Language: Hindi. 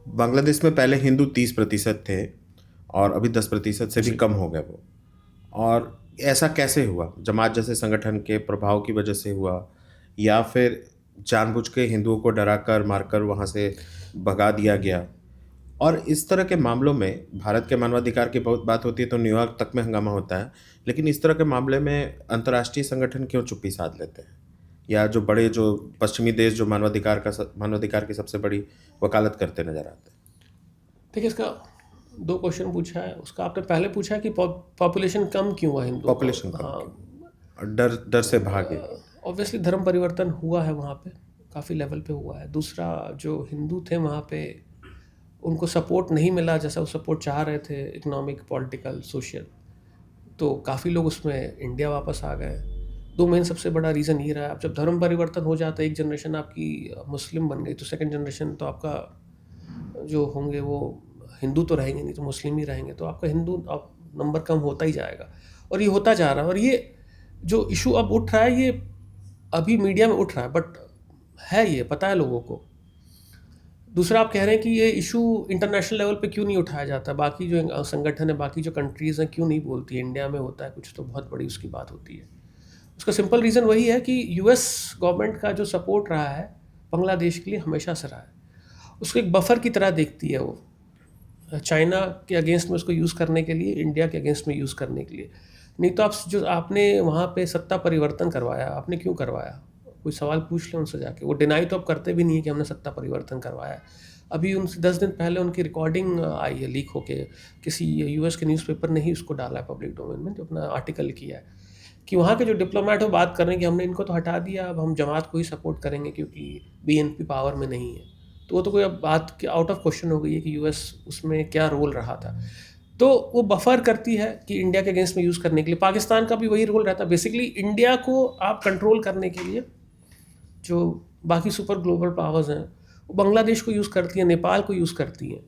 बांग्लादेश में पहले हिंदू 30% थे और अभी 10% से भी जी। कम हो गए वो। और ऐसा कैसे हुआ? जमात जैसे संगठन के प्रभाव की वजह से हुआ, या फिर जानबूझ के हिंदुओं को डराकर मारकर वहाँ से भगा दिया गया? और इस तरह के मामलों में भारत के मानवाधिकार की बहुत बात होती है तो न्यूयॉर्क तक में हंगामा होता है, लेकिन इस तरह के मामले में अंतर्राष्ट्रीय संगठन क्यों चुप्पी साध लेते हैं? या जो बड़े जो पश्चिमी देश जो मानवाधिकार की सबसे बड़ी वकालत करते नजर आते हैं? देखिए, इसका 2 क्वेश्चन पूछा है। उसका आपने पहले पूछा है कि पॉपुलेशन कम क्यों हुआ हिंदुओं का? पॉपुलेशन कम हाँ, क्यों? और डर डर से भागे। ऑब्वियसली धर्म परिवर्तन हुआ है वहाँ पे, काफ़ी लेवल पे हुआ है। दूसरा, जो हिंदू थे वहाँ पे, उनको सपोर्ट नहीं मिला जैसा वो सपोर्ट चाह रहे थे, इकोनॉमिक, पॉलिटिकल, सोशल। तो काफ़ी लोग उसमें इंडिया वापस आ गए। 2 मेन सबसे बड़ा रीज़न ये रहा है। अब जब धर्म परिवर्तन हो जाता है, एक जनरेशन आपकी मुस्लिम बन गई, तो सेकंड जनरेशन तो आपका जो होंगे वो हिंदू तो रहेंगे नहीं, तो मुस्लिम ही रहेंगे, तो आपका हिंदू अब नंबर कम होता ही जाएगा। और ये होता जा रहा है। और ये जो इशू अब उठ रहा है, ये अभी मीडिया में उठ रहा है, बट है, ये पता है लोगों को। दूसरा, आप कह रहे हैं कि ये इशू इंटरनेशनल लेवल पे क्यों नहीं उठाया जाता, बाकी जो संगठन है, बाकी जो कंट्रीज़ हैं क्यों नहीं बोलती है, इंडिया में होता है कुछ तो बहुत बड़ी उसकी बात होती है। उसका सिंपल रीज़न वही है कि यूएस गवर्नमेंट का जो सपोर्ट रहा है बांग्लादेश के लिए, हमेशा से रहा है। उसको एक बफर की तरह देखती है वो, चाइना के अगेंस्ट में उसको यूज़ करने के लिए, इंडिया के अगेंस्ट में यूज़ करने के लिए। नहीं तो आप जो आपने वहाँ पे सत्ता परिवर्तन करवाया, आपने क्यों करवाया? कोई सवाल पूछ लें उनसे जाके। वो डिनाई तो अब करते भी नहीं है कि हमने सत्ता परिवर्तन करवाया है। अभी उनसे 10 दिन पहले उनकी रिकॉर्डिंग आई है लीक होके, किसी यूएस के न्यूज़पेपर ने ही उसको डाला है पब्लिक डोमेन में, जो अपना आर्टिकल किया है, कि वहाँ के जो डिप्लोमेट वो बात कर रहे हैं कि हमने इनको तो हटा दिया, अब हम जमात को ही सपोर्ट करेंगे क्योंकि बीएनपी पावर में नहीं है। तो वो तो कोई अब बात आउट ऑफ क्वेश्चन हो गई है कि यूएस उसमें क्या रोल रहा था। तो वो बफर करती है कि इंडिया के अगेंस्ट में यूज़ करने के लिए। पाकिस्तान का भी वही रोल रहता है। बेसिकली इंडिया को आप कंट्रोल करने के लिए, जो बाकी सुपर ग्लोबल पावर्स हैं, वो बांग्लादेश को यूज़ करती हैं, नेपाल को यूज़ करती हैं।